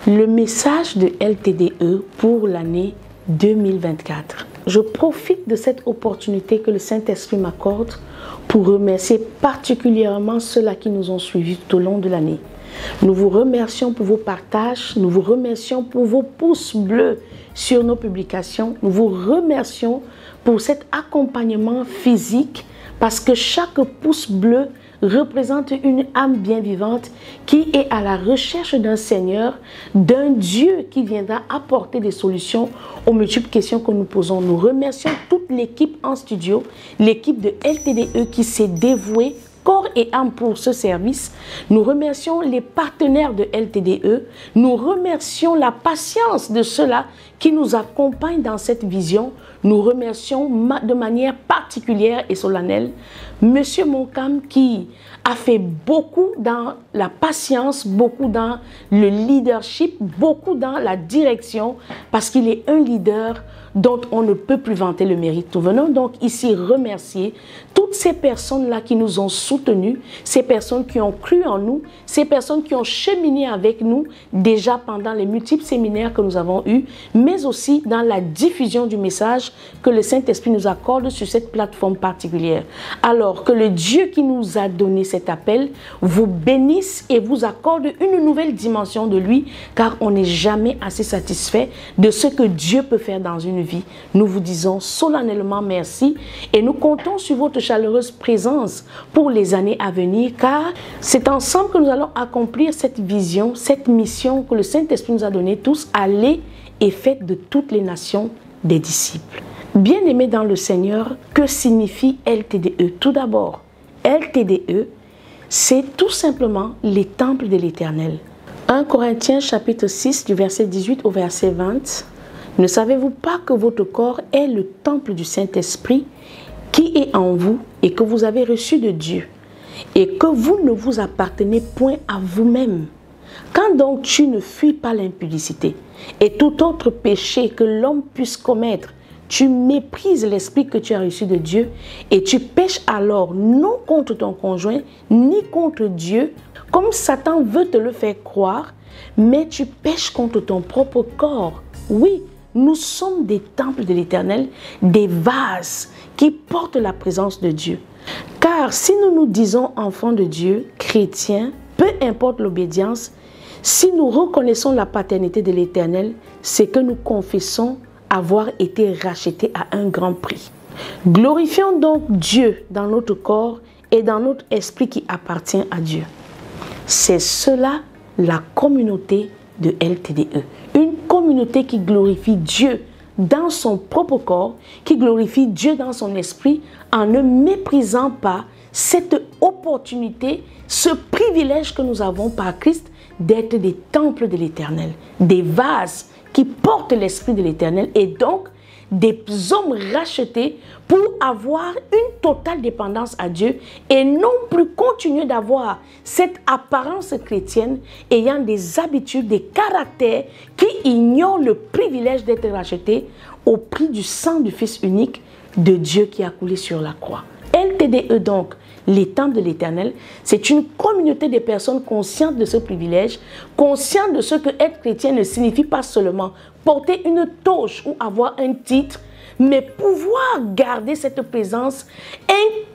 Le message de LTDE pour l'année 2024. Je profite de cette opportunité que le Saint-Esprit m'accorde pour remercier particulièrement ceux-là qui nous ont suivis tout au long de l'année. Nous vous remercions pour vos partages, nous vous remercions pour vos pouces bleus sur nos publications, nous vous remercions pour cet accompagnement physique parce que chaque pouce bleu représente une âme bien vivante qui est à la recherche d'un Seigneur, d'un Dieu qui viendra apporter des solutions aux multiples questions que nous posons. Nous remercions toute l'équipe en studio, l'équipe de LTDE qui s'est dévouée corps et âme pour ce service. Nous remercions les partenaires de LTDE. Nous remercions la patience de ceux-là qui nous accompagnent dans cette vision. Nous remercions de manière particulière et solennelle Monsieur Monkam qui a fait beaucoup dans la patience, beaucoup dans le leadership, beaucoup dans la direction parce qu'il est un leader dont on ne peut plus vanter le mérite. Nous venons donc ici remercier toutes ces personnes-là qui nous ont soutenus, ces personnes qui ont cru en nous, ces personnes qui ont cheminé avec nous déjà pendant les multiples séminaires que nous avons eus, mais aussi dans la diffusion du message que le Saint-Esprit nous accorde sur cette plateforme particulière. Alors que le Dieu qui nous a donné cet appel vous bénisse et vous accorde une nouvelle dimension de lui, car on n'est jamais assez satisfait de ce que Dieu peut faire dans une vie. Nous vous disons solennellement merci et nous comptons sur votre chaleureuse présence pour les années à venir, car c'est ensemble que nous allons accomplir cette vision, cette mission que le Saint-Esprit nous a donnée tous, aller et faites de toutes les nations des disciples. Bien-aimés dans le Seigneur, que signifie LTDE? Tout d'abord, LTDE, c'est tout simplement les temples de l'Éternel. 1 Corinthiens chapitre 6 du verset 18 au verset 20. Ne savez-vous pas que votre corps est le temple du Saint-Esprit qui est en vous et que vous avez reçu de Dieu et que vous ne vous appartenez point à vous-même? Quand donc tu ne fuis pas l'impudicité et tout autre péché que l'homme puisse commettre, tu méprises l'esprit que tu as reçu de Dieu et tu pêches alors non contre ton conjoint ni contre Dieu, comme Satan veut te le faire croire, mais tu pêches contre ton propre corps. Oui, nous sommes des temples de l'Éternel, des vases qui portent la présence de Dieu. Car si nous nous disons enfants de Dieu, chrétiens, peu importe l'obédience, si nous reconnaissons la paternité de l'Éternel, c'est que nous confessons avoir été rachetés à un grand prix. Glorifions donc Dieu dans notre corps et dans notre esprit qui appartient à Dieu. C'est cela la communauté de LTDE. Une communauté qui glorifie Dieu dans son propre corps, qui glorifie Dieu dans son esprit en ne méprisant pas cette opportunité, ce privilège que nous avons par Christ d'être des temples de l'Éternel, des vases qui portent l'esprit de l'Éternel et donc des hommes rachetés pour avoir une totale dépendance à Dieu et non plus continuer d'avoir cette apparence chrétienne ayant des habitudes, des caractères qui ignorent le privilège d'être rachetés au prix du sang du Fils unique de Dieu qui a coulé sur la croix. LTDE donc, les temples de l'Éternel, c'est une communauté de personnes conscientes de ce privilège, conscientes de ce que être chrétien ne signifie pas seulement porter une toge ou avoir un titre, mais pouvoir garder cette présence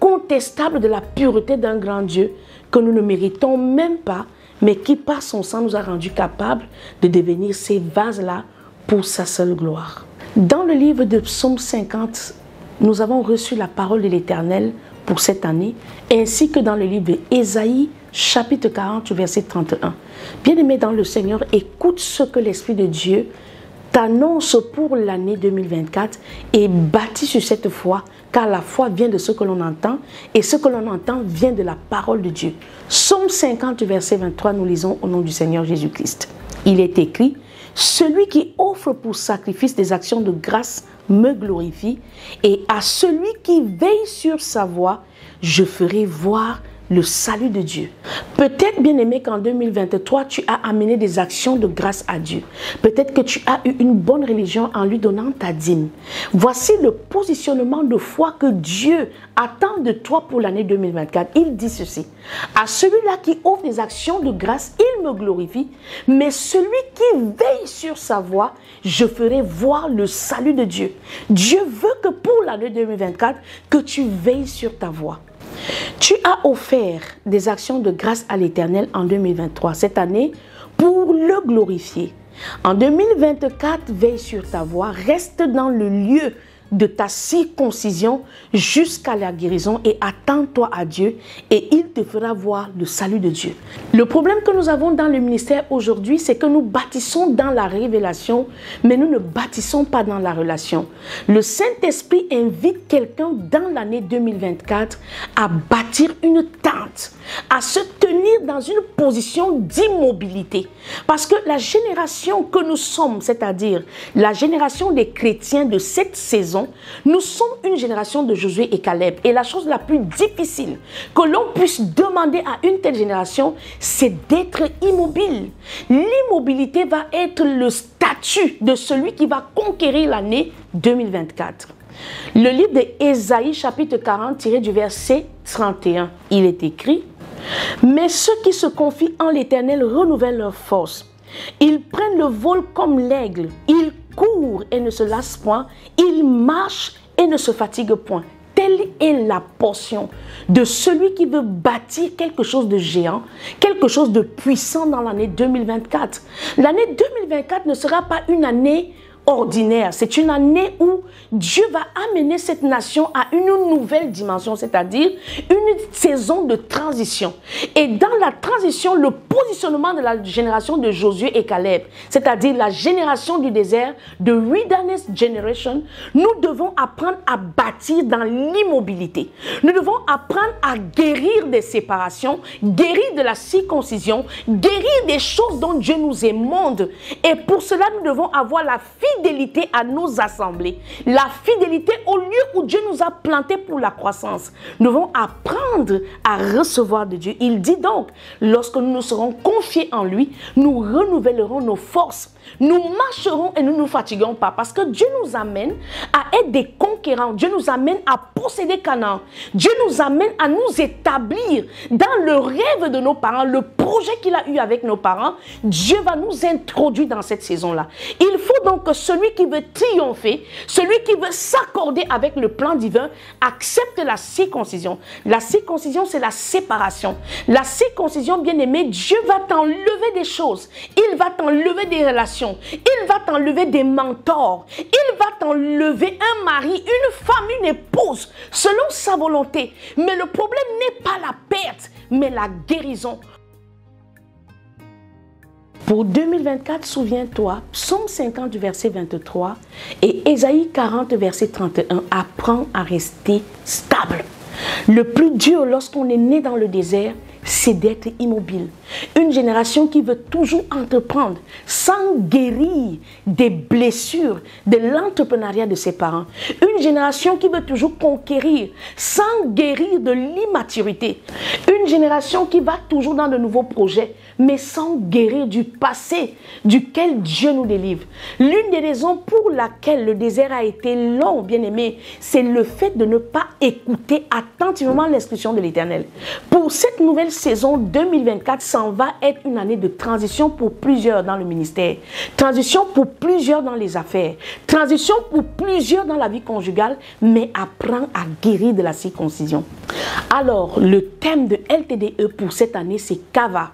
incontestable de la pureté d'un grand Dieu que nous ne méritons même pas, mais qui par son sang nous a rendus capables de devenir ces vases-là pour sa seule gloire. Dans le livre de Psaume 50, nous avons reçu la parole de l'Éternel pour cette année, ainsi que dans le livre d'Ésaïe, chapitre 40, verset 31. Bien-aimé dans le Seigneur, écoute ce que l'Esprit de Dieu t'annonce pour l'année 2024 et bâtis sur cette foi, car la foi vient de ce que l'on entend et ce que l'on entend vient de la parole de Dieu. Psaume 50, verset 23, nous lisons au nom du Seigneur Jésus-Christ. Il est écrit: celui qui offre pour sacrifice des actions de grâce me glorifie, et à celui qui veille sur sa voie, je ferai voir le salut de Dieu. Peut-être, bien-aimé, qu'en 2023, tu as amené des actions de grâce à Dieu. Peut-être que tu as eu une bonne religion en lui donnant ta dîme. Voici le positionnement de foi que Dieu attend de toi pour l'année 2024. Il dit ceci: à celui-là qui offre des actions de grâce, il me glorifie, mais celui qui veille sur sa voie, je ferai voir le salut de Dieu. Dieu veut que pour l'année 2024, que tu veilles sur ta voie. Tu as offert des actions de grâce à l'Éternel en 2023, cette année, pour le glorifier. En 2024, veille sur ta voie, reste dans le lieu de ta circoncision jusqu'à la guérison et attends-toi à Dieu et il te fera voir le salut de Dieu. Le problème que nous avons dans le ministère aujourd'hui, c'est que nous bâtissons dans la révélation, mais nous ne bâtissons pas dans la relation. Le Saint-Esprit invite quelqu'un dans l'année 2024 à bâtir une tente, à se tenir dans une position d'immobilité. Parce que la génération que nous sommes, c'est-à-dire la génération des chrétiens de cette saison, nous sommes une génération de Josué et Caleb. Et la chose la plus difficile que l'on puisse demander à une telle génération, c'est d'être immobile. L'immobilité va être le statut de celui qui va conquérir l'année 2024. Le livre d'Ésaïe, chapitre 40, tiré du verset 31, il est écrit: mais ceux qui se confient en l'Éternel renouvellent leur force. Ils prennent le vol comme l'aigle. Ils courent et ne se lassent point. Ils marchent et ne se fatiguent point. Telle est la portion de celui qui veut bâtir quelque chose de géant, quelque chose de puissant dans l'année 2024. L'année 2024 ne sera pas une année ordinaire. C'est une année où Dieu va amener cette nation à une nouvelle dimension, c'est-à-dire une saison de transition. Et dans la transition, le positionnement de la génération de Josué et Caleb, c'est-à-dire la génération du désert, de Wilderness Generation, nous devons apprendre à bâtir dans l'immobilité. Nous devons apprendre à guérir des séparations, guérir de la circoncision, guérir des choses dont Dieu nous émonde. Et pour cela, nous devons avoir la fidélité à nos assemblées, la fidélité au lieu où Dieu nous a plantés pour la croissance. Nous devons apprendre à recevoir de Dieu. Il dit donc, lorsque nous nous serons confiés en lui, nous renouvellerons nos forces. Nous marcherons et nous ne nous fatiguerons pas parce que Dieu nous amène à être des conquérants. Dieu nous amène à posséder Canaan. Dieu nous amène à nous établir dans le rêve de nos parents, le projet qu'il a eu avec nos parents. Dieu va nous introduire dans cette saison-là. Il faut donc que celui qui veut triompher, celui qui veut s'accorder avec le plan divin, accepte la circoncision. La circoncision, c'est la séparation. La circoncision, bien-aimé, Dieu va t'enlever des choses. Il va t'enlever des relations. Il va t'enlever des mentors. Il va t'enlever un mari, une femme, une épouse, selon sa volonté. Mais le problème n'est pas la perte, mais la guérison. Pour 2024, souviens-toi, Psaume 50, verset 23 et Ésaïe 40, verset 31, apprends à rester stable. Le plus dur lorsqu'on est né dans le désert, c'est d'être immobile. Une génération qui veut toujours entreprendre sans guérir des blessures de l'entrepreneuriat de ses parents. Une génération qui veut toujours conquérir sans guérir de l'immaturité. Une génération qui va toujours dans de nouveaux projets, mais sans guérir du passé duquel Dieu nous délivre. L'une des raisons pour laquelle le désert a été long, bien aimé, c'est le fait de ne pas écouter attentivement l'instruction de l'Éternel. Pour cette nouvelle saison 2024, ça va être une année de transition pour plusieurs dans le ministère, transition pour plusieurs dans les affaires, transition pour plusieurs dans la vie conjugale, mais apprends à guérir de la circoncision. Alors, le thème de LTDE pour cette année, c'est Kava.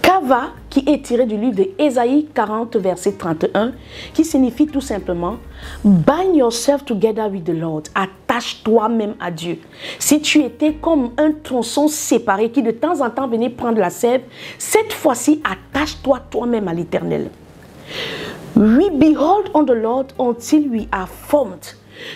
Kava, qui est tiré du livre d'Ésaïe 40, verset 31, qui signifie tout simplement « Bind yourself together with the Lord » « Attache toi-même à Dieu ». Si tu étais comme un tronçon séparé qui de temps en temps venait prendre la sève, cette fois-ci, attache-toi toi-même à l'Éternel. « We behold on the Lord until we are formed »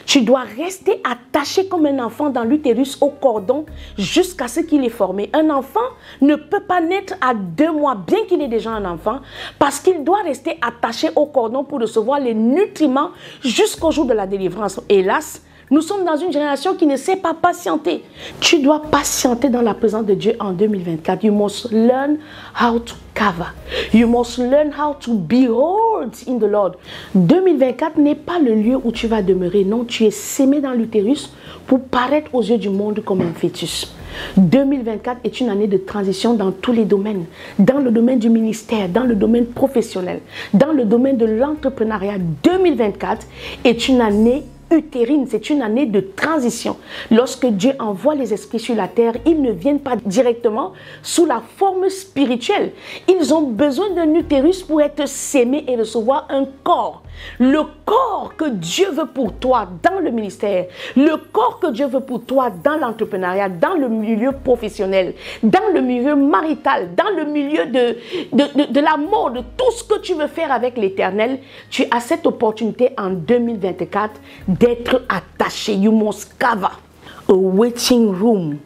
Tu dois rester attaché comme un enfant dans l'utérus au cordon jusqu'à ce qu'il est formé. Un enfant ne peut pas naître à 2 mois, bien qu'il ait déjà un enfant, parce qu'il doit rester attaché au cordon pour recevoir les nutriments jusqu'au jour de la délivrance. Hélas, Nous sommes dans une génération qui ne sait pas patienter. Tu dois patienter dans la présence de Dieu en 2024. You must learn how to cover. You must learn how to behold in the Lord. 2024 n'est pas le lieu où tu vas demeurer. Non, tu es sémé dans l'utérus pour paraître aux yeux du monde comme un fœtus. 2024 est une année de transition dans tous les domaines. Dans le domaine du ministère, dans le domaine professionnel, dans le domaine de l'entrepreneuriat. 2024 est une année utérine, c'est une année de transition. Lorsque Dieu envoie les esprits sur la terre, ils ne viennent pas directement sous la forme spirituelle. Ils ont besoin d'un utérus pour être sémés et recevoir un corps. Le corps que Dieu veut pour toi dans le ministère, le corps que Dieu veut pour toi dans l'entrepreneuriat, dans le milieu professionnel, dans le milieu marital, dans le milieu de l'amour, de tout ce que tu veux faire avec l'Éternel, tu as cette opportunité en 2024 d'être attaché. You must cover a waiting room,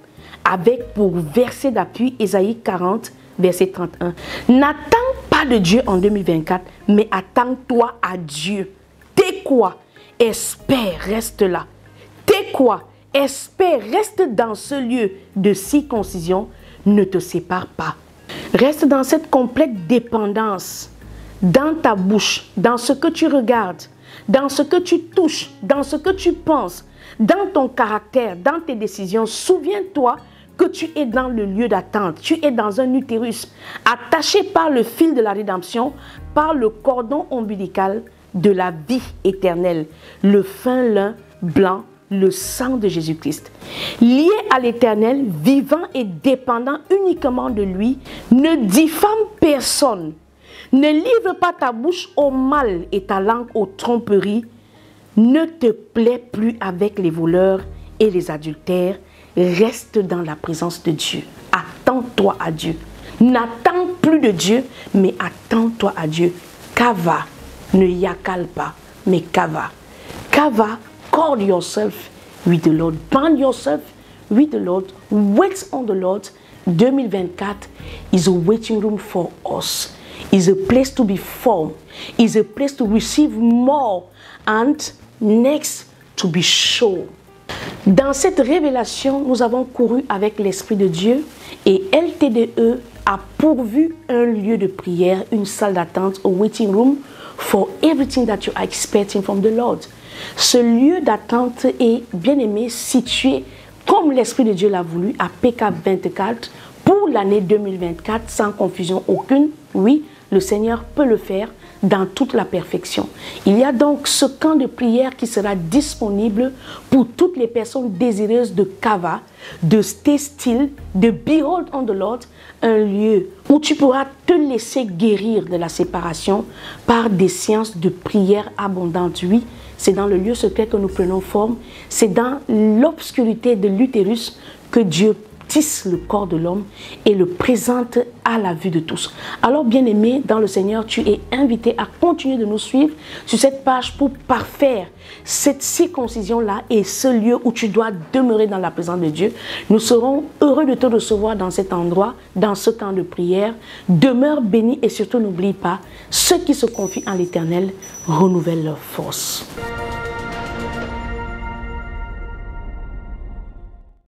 avec pour verset d'appui Ésaïe 40, verset 31. N'attends pas de Dieu en 2024, mais attends-toi à Dieu. T'es quoi? Espère, reste là. T'es quoi? Espère, reste dans ce lieu de circoncision. Ne te sépare pas. Reste dans cette complète dépendance, dans ta bouche, dans ce que tu regardes, dans ce que tu touches, dans ce que tu penses, dans ton caractère, dans tes décisions. Souviens-toi que tu es dans le lieu d'attente, tu es dans un utérus, attaché par le fil de la rédemption, par le cordon ombilical de la vie éternelle, le fin lin blanc, le sang de Jésus-Christ. Lié à l'Éternel, vivant et dépendant uniquement de lui, ne diffame personne. Ne livre pas ta bouche au mal et ta langue aux tromperies. Ne te plaie plus avec les voleurs et les adultères. Reste dans la présence de Dieu. Attends-toi à Dieu. N'attends plus de Dieu, mais attends-toi à Dieu. Kava, ne yakale pas, mais kava. Kava, cord yourself with the Lord. Band yourself with the Lord. Wait on the Lord. 2024 is a waiting room for us. Is a place to be formed. Is a place to receive more. And next, to be shown. Dans cette révélation, nous avons couru avec l'Esprit de Dieu et LTDE a pourvu un lieu de prière, une salle d'attente, a waiting room for everything that you are expecting from the Lord. Ce lieu d'attente est, bien aimé, situé comme l'Esprit de Dieu l'a voulu à PK 24 pour l'année 2024 sans confusion aucune. Oui, le Seigneur peut le faire dans toute la perfection. Il y a donc ce camp de prière qui sera disponible pour toutes les personnes désireuses de kava, de stay still, de behold on the Lord, un lieu où tu pourras te laisser guérir de la séparation par des séances de prière abondantes. Oui, c'est dans le lieu secret que nous prenons forme, c'est dans l'obscurité de l'utérus que Dieu tisse le corps de l'homme et le présente à la vue de tous. Alors, bien-aimé dans le Seigneur, tu es invité à continuer de nous suivre sur cette page pour parfaire cette circoncision-là et ce lieu où tu dois demeurer dans la présence de Dieu. Nous serons heureux de te recevoir dans cet endroit, dans ce temps de prière. Demeure béni et surtout n'oublie pas, ceux qui se confient en l'Éternel renouvellent leur force.